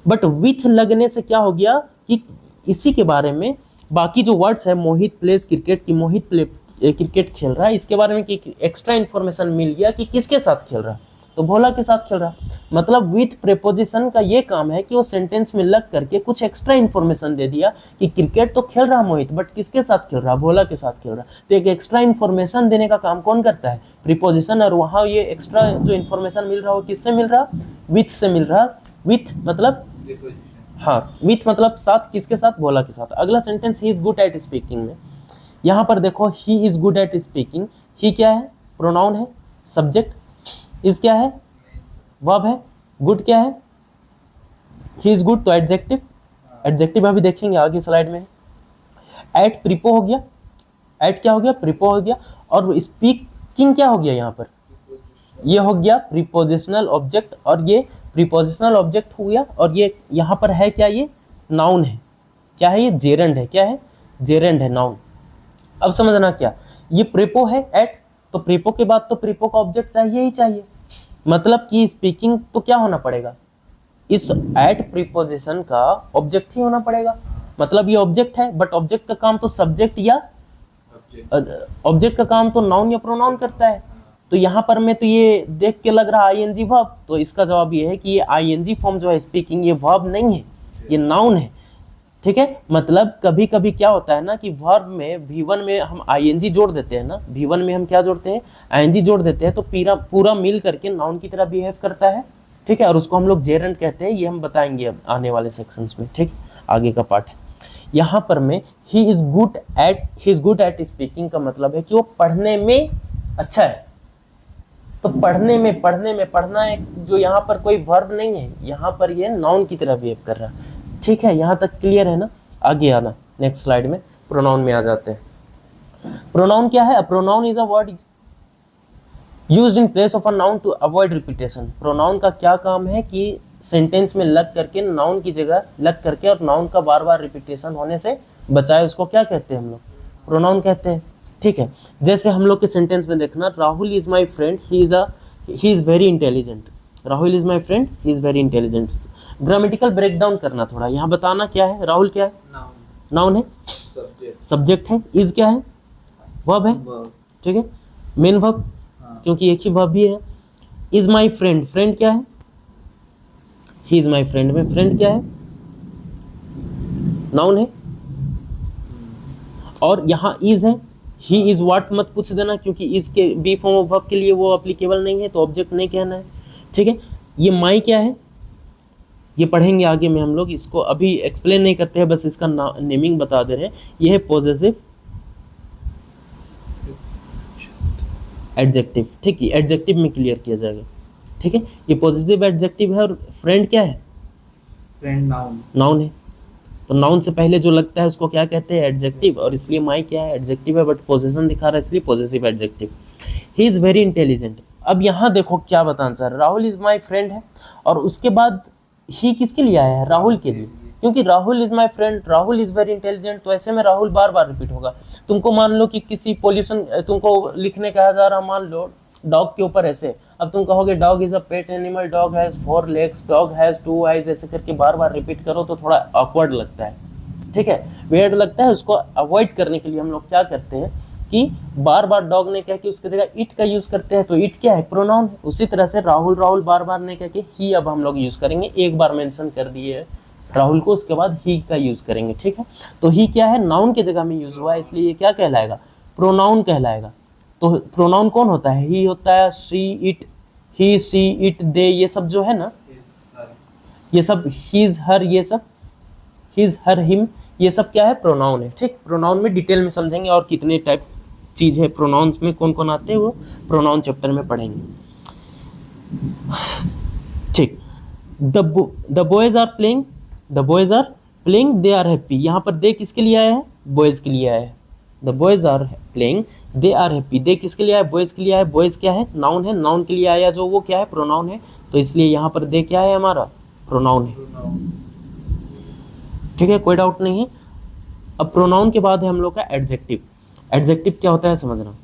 बट विथ लगने से क्या हो गया कि इसी के बारे में बाकी जो वर्ड्स है, मोहित प्लेस क्रिकेट की, मोहित प्ले क्रिकेट खेल रहा है, इसके बारे में कि एक्स्ट्रा इन्फॉर्मेशन मिल गया कि किसके साथ खेल रहा है, तो भोला के साथ खेल रहा। मतलब विथ प्रेपोजिशन का ये काम है कि वो सेंटेंस में लग करके कुछ एक्स्ट्रा इन्फॉर्मेशन दे दिया कि क्रिकेट तो खेल रहा मोहित, बट किसके साथ खेल रहा, भोला के साथ खेल रहा। तो एक एक्स्ट्रा इन्फॉर्मेशन देने का काम कौन करता है, प्रीपोजिशन, और वहाँ ये एक्स्ट्रा जो इन्फॉर्मेशन मिल रहा हो किससे मिल रहा, विथ से मिल रहा। विथ मतलब, हाँ, विथ मतलब साथ, किसके साथ, भोला के साथ। अगला sentence, he is good at speaking में, यहाँ पर देखो he is good at speaking, he क्या है, प्रोनाउन है, सब्जेक्ट, इज क्या है, वर्ब है, गुड क्या है, ही इज गुड, तो एडजेक्टिव, एडजेक्टिव अभी देखेंगे आगे स्लाइड में। एट प्रीपो हो गया, एट क्या हो गया, प्रीपो हो गया, और स्पीकिंग क्या हो गया, यहाँ पर ये हो गया प्रीपोजिशनल ऑब्जेक्ट, और ये प्रीपोजिशनल ऑब्जेक्ट हो गया, और ये यहाँ पर है क्या, ये नाउन है, क्या है ये, जेरेंड है, क्या है, जेरेंड है, नाउन। अब समझना क्या, ये प्रीपो है एट, तो प्रीपो के बाद तो प्रीपो का ऑब्जेक्ट चाहिए ही चाहिए, मतलब कि स्पीकिंग तो क्या होना पड़ेगा, इस एट प्रीपोजिशन का ऑब्जेक्ट ही होना पड़ेगा, मतलब ये ऑब्जेक्ट है, बट ऑब्जेक्ट का काम तो सब्जेक्ट या ऑब्जेक्ट का काम तो नाउन या प्रोनाउन करता है। तो यहाँ पर मैं तो ये देख के लग रहा आईएनजी वर्ब, तो इसका जवाब ये है कि ये आईएनजी फॉर्म जो है स्पीकिंग, ये वर्ब नहीं है, ये नाउन है, ठीक है। मतलब कभी कभी क्या होता है ना कि वर्ब में V1 में हम आईएनजी जोड़ देते हैं ना, V1 में हम क्या जोड़ते हैं, आईएनजी जोड़ देते हैं, तो पूरा मिल करके नाउन की तरह बिहेव करता है, ठीक है, और उसको हम लोग जेरेंड कहते हैं, ये हम बताएंगे अब आने वाले सेक्शंस में, ठीक, आगे का पार्ट है। यहाँ पर में ही इज गुड एट स्पीकिंग का मतलब है कि वो पढ़ने में अच्छा है, तो पढ़ने में पढ़ना एक जो यहाँ पर कोई वर्ब नहीं है, यहाँ पर ये नाउन की तरह बिहेव कर रहा है, ठीक है, यहाँ तक क्लियर है ना। आगे आना नेक्स्ट स्लाइड में, प्रोनाउन में आ जाते हैं। प्रोनाउन क्या है, pronoun is a word used in place of a noun to avoid repetition. Pronoun का क्या काम है कि सेंटेंस में लग करके, नाउन की जगह लग करके, और नाउन का बार बार रिपीटेशन होने से बचाए, उसको क्या कहते हैं हम लोग, प्रोनाउन कहते हैं, ठीक है। जैसे हम लोग के सेंटेंस में देखना, Rahul is my friend, he is very intelligent, Rahul is my friend, he is very intelligent. Grammatical breakdown करना थोड़ा, यहाँ बताना क्या है, राहुल क्या है, नाउन है, सब्जेक्ट है, इज क्या है, वर्ब है, ठीक है, मेन वर्ब, क्योंकि एक ही वर्ब भी है। इज माई फ्रेंड, फ्रेंड क्या है, ही इज माई फ्रेंड में फ्रेंड क्या है, नाउन है, और यहाँ इज है, ही इज व्हाट मत पूछ देना, क्योंकि इज के बी फॉर्म ऑफ वर्ब के लिए वो एप्लीकेबल नहीं है, तो ऑब्जेक्ट नहीं कहना है, ठीक है। ये माई क्या है, ये पढ़ेंगे आगे में हम लोग, इसको अभी एक्सप्लेन नहीं करते हैं, बस इसका नेमिंग बता दे रहे हैं। ये है पॉजेसिव एडजेक्टिव, ठीक है, एडजेक्टिव में क्लियर किया जाएगा, ठीक है। ये पॉजिटिव एडजेक्टिव है, और फ्रेंड क्या है, फ्रेंड नाउन, नाउन है, तो नाउन से पहले जो लगता है उसको क्या कहते हैं, एडजेक्टिव, और इसलिए माई क्या है, एडजेक्टिव है, बट पोजीशन दिखा रहा है इसलिए positive adjective. He is very intelligent. अब यहाँ देखो क्या बताना चाह रहा, राहुल इज माई फ्रेंड है, और उसके बाद ही किसके लिए आया है, राहुल के लिए, क्योंकि Rahul is my friend, Rahul is very intelligent, तो ऐसे में राहुल बार बार रिपीट होगा। तुमको मान लो कि किसी पोल्यूशन तुमको लिखने कहा जा रहा, मान लो डॉग के ऊपर ऐसे, अब तुम कहोगे dog is a pet animal, dog has 4 legs, dog has 2 eyes, ऐसे करके बार बार रिपीट करो तो थोड़ा ऑकवर्ड लगता है, ठीक है, वियर्ड लगता है। उसको अवॉइड करने के लिए हम लोग क्या करते हैं कि बार बार डॉग ने कह के उसकी जगह इट का यूज करते हैं, तो इट क्या है, प्रोनाउन है। उसी तरह से राहुल राहुल बार बार ने कह के ही अब हम लोग यूज करेंगे, एक बार मेंशन कर दिए राहुल को, उसके बाद ही का यूज करेंगे, ठीक है। तो ही क्या है, नाउन की जगह में यूज हुआ है, इसलिए ये क्या कहलाएगा, प्रोनाउन कहलाएगा। तो प्रोनाउन कौन होता है, ही होता है, she it, he she it they, ये सब जो है ना, ये सब हीज हर, ये सब हीज हर हिम, ये सब क्या है, प्रोनाउन है, ठीक। प्रोनाउन में डिटेल में समझेंगे, और कितने टाइप चीज है प्रोनाउंस में, कौन कौन आते हैं वो प्रोनाउन चैप्टर में पढ़ेंगे, ठीक। The boys are playing, the boys are playing they are happy, यहाँ पर दे किसके लिए आया है, बॉयज के लिए आया है। The boys are playing they are happy, they किसके लिए आया है, बॉयज के लिए आया है। बॉयज क्या है, नाउन है, नाउन के लिए आया जो वो क्या है, प्रोनाउन है, तो इसलिए यहाँ पर दे क्या है हमारा, प्रोनाउन है। ठीक है, कोई डाउट नहीं है। अब प्रोनाउन के बाद है हम लोग का एडजेक्टिव। एडजेक्टिव क्या होता है समझना।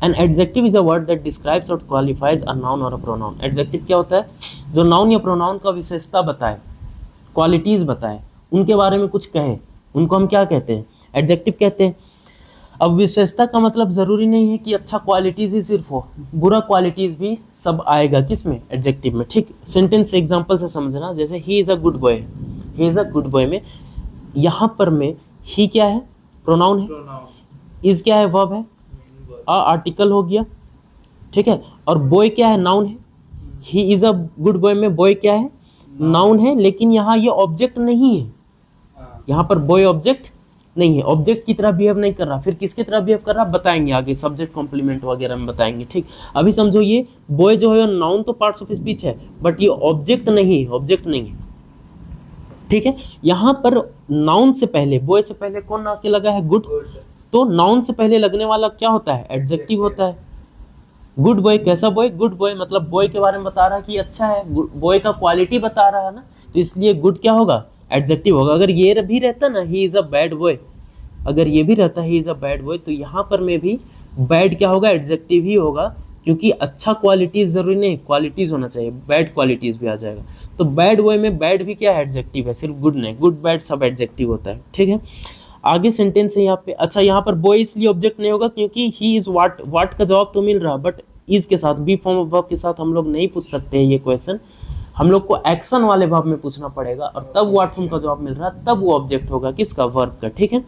An adjective is a word that describes और क्वालिफाइज अ नाउन और अ प्रोनाउन। एडजेक्टिव क्या होता है, जो नाउन या प्रोनाउन का विशेषता बताए, क्वालिटीज बताए, उनके बारे में कुछ कहे, उनको हम क्या कहते हैं, एडजेक्टिव कहते हैं। अब विशेषता का मतलब जरूरी नहीं है कि अच्छा क्वालिटीज ही सिर्फ हो, बुरा क्वालिटीज भी सब आएगा किसमें, एडजेक्टिव में। ठीक, सेंटेंस एग्जांपल से समझना, जैसे he is a good boy, he is a good boy में यहाँ पर में ही क्या है, प्रोनाउन है, इज क्या है, वर्ब है, आर्टिकल हो गया। ठीक है, और बॉय क्या है, नाउन है। He is a good boy में बॉय क्या है, नाउन है, लेकिन यहाँ ये ऑब्जेक्ट नहीं है, यहाँ पर बॉय ऑब्जेक्ट नहीं है, ऑब्जेक्ट की तरह बिहेव नहीं कर रहा। फिर किसकी तरह बिहेव कर रहा बताएंगे आगे, सब्जेक्ट कॉम्प्लीमेंट वगैरह में बताएंगे। ठीक, अभी समझो ये बॉय जो है नाउन तो पार्ट्स ऑफ स्पीच है, बट ये ऑब्जेक्ट नहीं है, ऑब्जेक्ट नहीं है। ठीक है, यहाँ पर नाउन से पहले, बॉय से पहले कौन आके लगा है, गुड, तो नाउन से पहले लगने वाला क्या होता है, एडजेक्टिव होता है। गुड बॉय कैसा बॉय, गुड बॉय मतलब बॉय के बारे में बता रहा है कि अच्छा है, बॉय का क्वालिटी बता रहा है ना, तो इसलिए गुड क्या होगा, एडजेक्टिव होगा। अगर ये भी रहता ना, he is a bad boy, अगर ये भी रहता he is a bad boy, तो यहाँ पर में भी बैड क्या होगा, एडजेक्टिव ही होगा, क्योंकि अच्छा क्वालिटीज जरूरी नहीं, क्वालिटीज होना चाहिए, बैड क्वालिटीज भी आ जाएगा। तो बैड बॉय में बैड भी क्या है, एडजेक्टिव है, सिर्फ गुड नहीं, गुड बैड सब एडजेक्टिव होता है। ठीक है, आगे सेंटेंस है यहाँ पे। अच्छा, यहाँ पर बॉय इसलिए ऑब्जेक्ट नहीं होगा क्योंकि ही इज वाट, वाट का जवाब तो मिल रहा, बट इज के साथ, बी फॉर्म ऑफ वर्ब के साथ हम लोग नहीं पूछ सकते हैं ये क्वेश्चन, हम लोग को एक्शन वाले वर्ब में पूछना पड़ेगा, और तब वाट फॉर्म का जवाब मिल रहा, तब वो ऑब्जेक्ट होगा किसका, वर्ब का। ठीक है,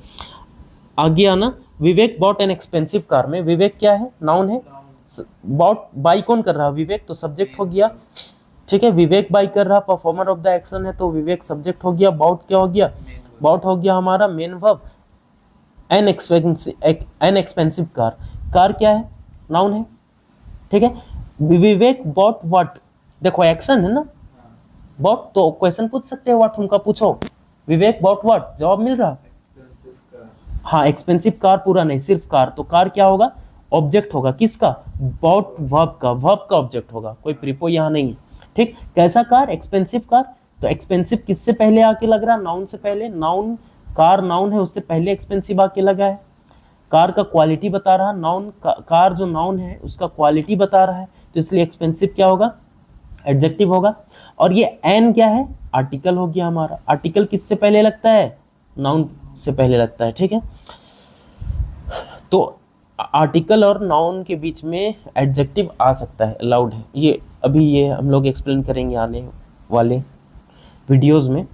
आगे आना, विवेक बॉट एन एक्सपेंसिव कार में, विवेक क्या है, नाउन है, बॉट बाई कौन कर रहा है, विवेक, तो सब्जेक्ट हो गया। ठीक है, विवेक बाई कर रहा, परफॉर्मर ऑफ द एक्शन है, तो विवेक सब्जेक्ट हो गया, बॉट क्या हो गया, बॉट हो गया हमारा main verb. An expensive car, car क्या है, नाउन है। ठीक है, विवेक बॉट व्हाट, देखो एक्शन है ना, बॉट, तो क्वेश्चन पूछ सकते हैं व्हाट उनका, पूछो विवेक बॉट व्हाट, जवाब मिल रहा। हाँ, एक्सपेंसिव कार पूरा नहीं, सिर्फ कार, तो कार क्या होगा, ऑब्जेक्ट होगा किसका, बॉट वर्ब का, वर्ब का ऑब्जेक्ट होगा, कोई प्रीपो यहाँ नहीं है। ठीक, कैसा कार, एक्सपेंसिव कार, तो एक्सपेंसिव किससे पहले आके लग रहा, नाउन से पहले, नाउन, कार नाउन है, उससे पहले एक्सपेंसिव आके लगा है, कार का क्वालिटी बता रहा, नाउन कार जो नाउन है उसका क्वालिटी बता रहा है, तो इसलिए एक्सपेंसिव क्या होगा, एडजेक्टिव होगा। और ये एन क्या है, आर्टिकल हो गया हमारा, आर्टिकल किससे पहले लगता है, नाउन से पहले लगता है। ठीक है, तो आर्टिकल और नाउन के बीच में एडजेक्टिव आ सकता है, अलाउड है, ये अभी ये हम लोग एक्सप्लेन करेंगे आने वाले वीडियोस में।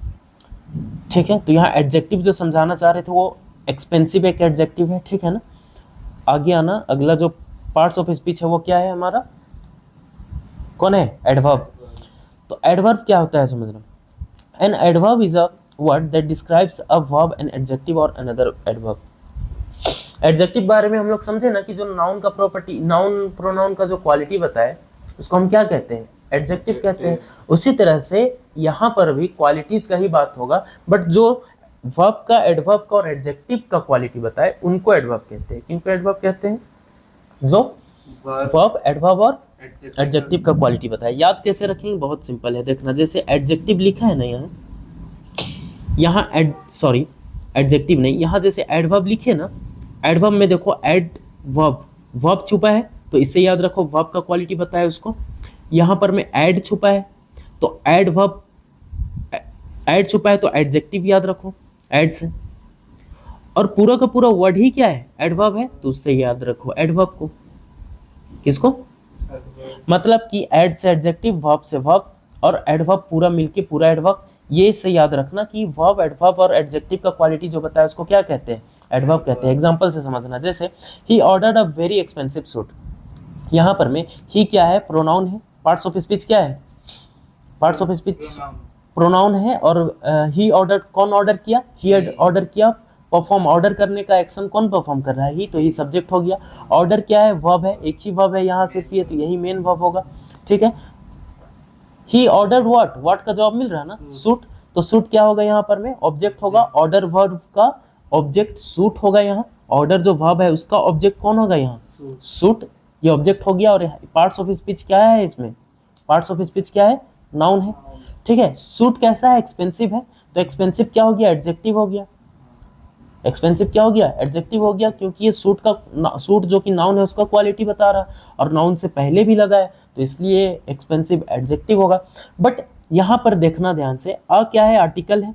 ठीक है, तो यहाँ एडजेक्टिव जो समझाना चाह रहे थे वो एक्सपेंसिव एक एडजेक्टिव है। ठीक है ना, आगे आना, अगला जो पार्ट्स ऑफ स्पीच है वो क्या है हमारा, कौन है, एडवर्ब। तो एडवर्ब क्या होता है समझना, an adverb is a word that describes a verb, an adjective और अनदर एडवर्ब। एडजेक्टिव बारे में हम लोग समझे ना कि जो नाउन का प्रॉपर्टी, नाउन प्रोनाउन का जो क्वालिटी बताए उसको हम क्या कहते हैं, एडजेक्टिव कहते हैं। उसी तरह से यहाँ पर भी क्वालिटीज का ही बात होगा, बट जो वर्ब का, एडवर्ब का और एडजेक्टिव का क्वालिटी बताए उनको एडवर्ब कहते हैं। किनको एडवर्ब कहते हैं, जो वर्ब, एडवर्ब और एडजेक्टिव का क्वालिटी बताए। याद कैसे रखेंगे, बहुत सिंपल है, देखना, जैसे एडजेक्टिव लिखा है ना यहाँ सॉरी एडजेक्टिव नहीं, यहाँ जैसे एडवर्ब लिखे ना, एडवर्ब में देखो एड वर्ब, वर्ब छुपा है, तो इससे याद रखो वर्ब का क्वालिटी बताया उसको। यहाँ पर में ऐड छुपा है, तो ऐड वर्ब, ऐड छुपा है तो एडजेक्टिव याद रखो ऐड से, और पूरा का पूरा वर्ड ही क्या है, एडवर्ब है, तो उससे याद रखो एडवर्ब को। किसको, मतलब कि ऐड से एडजेक्टिव, वर्ब से वर्ब, और एडवर्ब पूरा मिलके पूरा एडवर्ब। ये से याद रखना कि वर्ब, एडवर्ब और एडजेक्टिव का क्वालिटी जो बताया उसको क्या कहते हैं, एडवर्ब कहते हैं। एग्जांपल से समझना, जैसे he ordered a very expensive suit, यहाँ पर में ही क्या है, प्रोनाउन है, पार्ट्स ऑफ स्पीच क्या है, पार्ट्स ऑफ स्पीच प्रोनाउन है, और ही ऑर्डर, कौन ऑर्डर किया, ही ऑर्डर किया, परफॉर्म, ऑर्डर करने का एक्शन कौन परफॉर्म कर रहा है, ही, तो ही सब्जेक्ट हो गया। ऑर्डर क्या है, वर्ब है, एक ही वर्ब है यहाँ सिर्फ ये, तो यही मेन वर्ब होगा। ठीक है, ही ऑर्डर्ड व्हाट, व्हाट का जवाब मिल रहा है ना, सूट, तो सूट क्या होगा यहाँ पर में, ऑब्जेक्ट होगा, ऑर्डर वर्ब का ऑब्जेक्ट सूट होगा यहाँ, ऑर्डर जो वर्ब है उसका ऑब्जेक्ट कौन होगा यहाँ, सूट, ये ऑब्जेक्ट हो गया। और पार्ट्स ऑफ स्पीच क्या है इसमें, पार्ट्स ऑफ स्पीच क्या है, नाउन है, ठीक है। सूट कैसा है, एक्सपेंसिव है, तो एक्सपेंसिव क्या हो गया, एडजेक्टिव हो गया, एक्सपेंसिव क्या हो गया, एडजेक्टिव हो गया, क्योंकि ये सूट का, सूट जो कि नाउन है उसका क्वालिटी बता रहा है और नाउन से पहले भी लगा है, तो इसलिए एक्सपेंसिव एडजेक्टिव होगा। बट यहाँ पर देखना ध्यान से, क्या है, आर्टिकल है,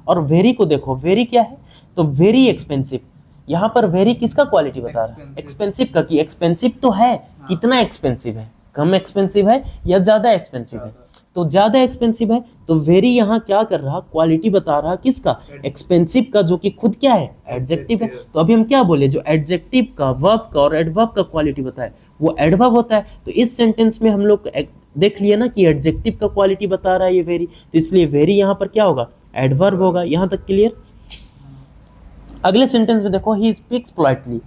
और वेरी को देखो, वेरी क्या है, तो वेरी एक्सपेंसिव, यहाँ पर वेरी किसका क्वालिटी बता रहा है, एक्सपेंसिव का, कि एक्सपेंसिव तो है, कितना एक्सपेंसिव है, कम एक्सपेंसिव है या ज्यादा एक्सपेंसिव है, तो ज्यादा एक्सपेंसिव है, तो वेरी यहाँ क्या कर रहा, क्वालिटी बता रहा किसका, एक्सपेंसिव का, जो कि खुद क्या है, एडजेक्टिव है। तो अभी हम क्या बोले, जो एडजेक्टिव का, वर्ब का और एडवर्ब का क्वालिटी बताए वो एडवर्ब होता है। तो इस सेंटेंस में हम लोग देख लिया ना कि एडजेक्टिव का क्वालिटी बता रहा है ये वेरी, तो इसलिए वेरी यहाँ पर क्या होगा, एडवर्ब होगा। यहाँ तक क्लियर। अगले सेंटेंस में देखो, he speaks politely,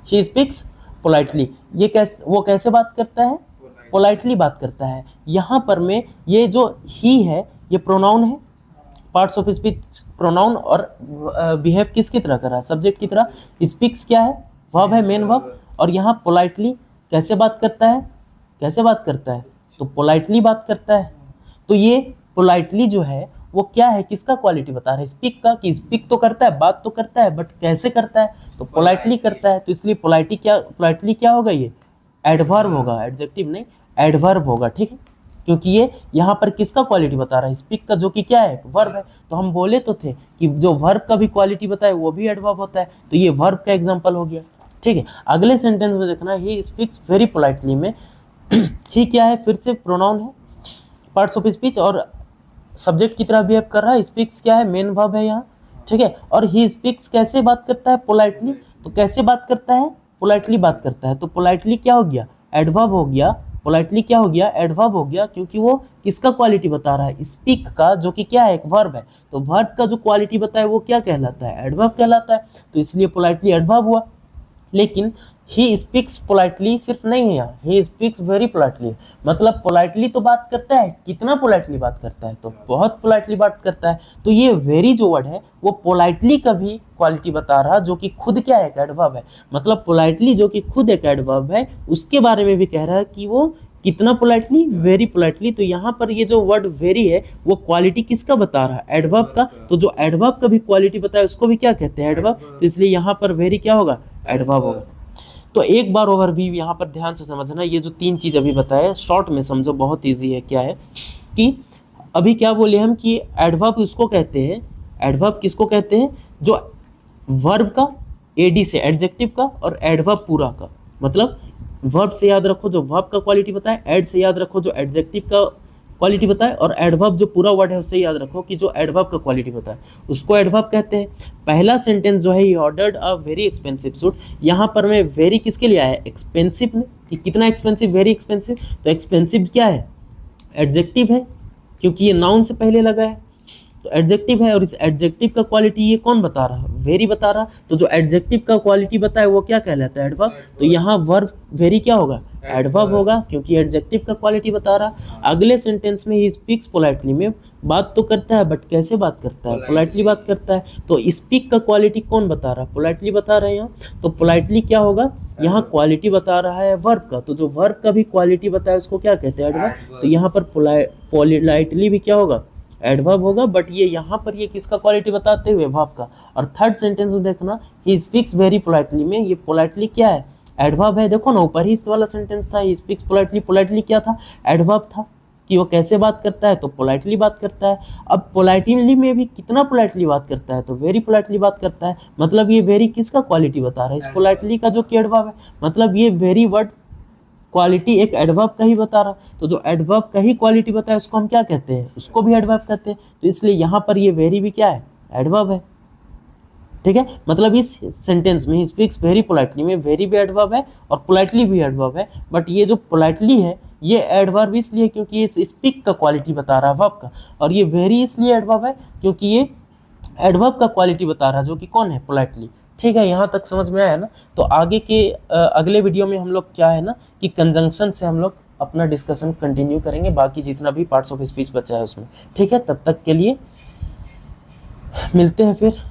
he speaks politely, ये कैसे, वो कैसे बात करता है, पोलाइटली बात करता है। यहाँ पर में ये जो ही है ये प्रोनाउन है, पार्ट्स ऑफ स्पीच प्रोनाउन, और बिहेव किसकी तरह कर रहा है, सब्जेक्ट की तरह। स्पीक्स क्या है, वर्ब है, मेन वर्ब, और यहाँ पोलाइटली कैसे बात करता है, कैसे बात करता है, तो पोलाइटली बात करता है। तो ये पोलाइटली जो है वो क्या है, किसका क्वालिटी बता रहा है, स्पीक का, कि स्पीक तो करता है, बात तो करता है, बट कैसे करता है, तो पोलाइटली करता है। तो इसलिए पोलाइटली क्या होगा, ये एडवर्ब होगा, एडजेक्टिव नहीं, एडवर्ब होगा, ठीक है, क्योंकि ये यहाँ पर किसका क्वालिटी बता रहा है, स्पीक का, जो कि क्या है, वर्ब है। तो हम बोले तो थे कि जो वर्ब का भी क्वालिटी बताए वो भी एडवर्ब होता है, तो ये वर्ब का एग्जांपल हो गया, ठीक है। अगले सेंटेंस में देखना, ही स्पीक्स वेरी पोलाइटली में ही क्या है, फिर से प्रोनाउन है, पार्ट्स ऑफ स्पीच, और सब्जेक्ट की तरह बिहेव कर रहा है। स्पीक्स क्या है, मेन वर्ब है यहाँ, ठीक है। और ही स्पीक्स कैसे बात करता है, पोलाइटली, तो कैसे बात करता है, पोलाइटली बात करता है। तो पोलाइटली क्या हो गया, एडवर्ब हो गया, पोलाइटली क्या हो गया, एडवर्ब हो गया, क्योंकि वो किसका क्वालिटी बता रहा है, स्पीक का, जो कि क्या है, एक वर्ब है। तो वर्ब का जो क्वालिटी बताए वो क्या कहलाता है, एडवर्ब कहलाता है, तो इसलिए पोलाइटली एडवर्ब हुआ। लेकिन ही स्पीक्स पोलाइटली सिर्फ नहीं है यहाँ, ही स्पीक्स वेरी पोलाइटली, मतलब पोलाइटली तो बात करता है, कितना पोलाइटली बात करता है, तो बहुत पोलाइटली बात करता है। तो ये वेरी जो वर्ड है वो पोलाइटली का भी क्वालिटी बता रहा, जो कि खुद क्या है, एक एडवर्ब है। मतलब पोलाइटली जो कि खुद एक एडवर्ब है, उसके बारे में भी कह रहा है कि वो कितना पोलाइटली, वेरी पोलाइटली। तो यहाँ पर ये जो वर्ड वेरी है वो क्वालिटी किसका बता रहा है, एडवर्ब का। तो जो एडवर्ब का भी क्वालिटी बताया उसको भी क्या कहते हैं, एडवर्ब। तो इसलिए यहाँ पर वेरी क्या होगा, एडवर्ब होगा। तो एक बार ओवरव्यू यहाँ पर ध्यान से समझना, ये जो तीन चीज अभी बताया शॉर्ट में समझो, बहुत इजी है। क्या है कि अभी क्या बोले हम कि एडवर्ब उसको कहते हैं, एडवर्ब किसको कहते हैं, जो वर्ब का, एडी से एडजेक्टिव का, और एडवर्ब पूरा का, मतलब वर्ब से याद रखो जो वर्ब का क्वालिटी बताए, एड से याद रखो जो एडजेक्टिव का क्वालिटी बताए, और एडवर्ब जो पूरा वर्ड है उससे याद रखो कि जो एडवर्ब का क्वालिटी बताए उसको एडवर्ब कहते हैं। पहला सेंटेंस जो है, he ordered a very expensive suit, यहाँ पर मैं वेरी किसके लिए आया, एक्सपेंसिव में, कि कितना एक्सपेंसिव, वेरी एक्सपेंसिव। तो एक्सपेंसिव क्या है, एडजेक्टिव है, क्योंकि ये नाउन से पहले लगा है, तो एडजेक्टिव है। और इस एडजेक्टिव का क्वालिटी ये कौन बता रहा, वेरी बता रहा। तो जो एडजेक्टिव का क्वालिटी बताए वो क्या कहलाता है, एडवर्ब। तो यहाँ वर्ब वेरी क्या होगा, एडवर्ब होगा, क्योंकि एडजेक्टिव का क्वालिटी बता रहा। अगले सेंटेंस में ही स्पीक्स पोलाइटली में, बात तो करता है बट कैसे बात करता है, पोलाइटली बात करता है। तो स्पीक का क्वालिटी कौन बता रहा, पोलाइटली बता रहे हैं यहाँ। तो पोलाइटली क्या होगा, यहाँ क्वालिटी बता रहा है वर्ब का, तो जो वर्ब का भी क्वालिटी बताया उसको क्या कहते हैं, एडवर्ब। तो यहाँ पर पोलाइटली भी क्या होगा, एडवर्ब होगा, बट ये यहाँ पर ये किसका क्वालिटी बताते हुए, वर्ब का। और थर्ड सेंटेंस में देखना, ही स्पीक्स वेरी पोलाइटली में, ये पोलाइटली क्या है, एडवर्ब है। देखो ना ऊपर ही इस वाला सेंटेंस था, ही स्पीक्स पोलाइटली, पोलाइटली क्या था, एडवर्ब था, कि वो कैसे बात करता है, तो पोलाइटली बात करता है। अब पोलाइटली में भी कितना पोलाइटली बात करता है, तो वेरी पोलाइटली बात करता है। मतलब ये वेरी किसका क्वालिटी बता रहा है, इस पोलाइटली का, जो कि एडवर्ब है। मतलब ये वेरी वर्ड क्वालिटी एक एडवर्ब का ही बता रहा, तो जो एडवर्ब का ही क्वालिटी बताया उसको हम क्या कहते हैं, उसको भी एडवर्ब कहते हैं। तो इसलिए यहाँ पर ये वेरी भी क्या है, एडवर्ब है, ठीक है। मतलब इस सेंटेंस में, ही स्पीक्स वेरी पोलाइटली में, वेरी भी एडवर्ब है और पोलाइटली भी एडवर्ब है। बट ये जो पोलाइटली है ये एडवर्ब इसलिए क्योंकि ये स्पीक का क्वालिटी बता रहा है वर्ब का, और ये वेरी इसलिए एडवर्ब है क्योंकि ये एडवर्ब का क्वालिटी बता रहा है, जो कि कौन है, पोलाइटली। ठीक है, यहाँ तक समझ में आया ना। तो आगे के अगले वीडियो में हम लोग क्या है ना कि कंजंक्शन से हम लोग अपना डिस्कशन कंटिन्यू करेंगे, बाकी जितना भी पार्ट्स ऑफ स्पीच बचा है उसमें। ठीक है, तब तक के लिए मिलते हैं फिर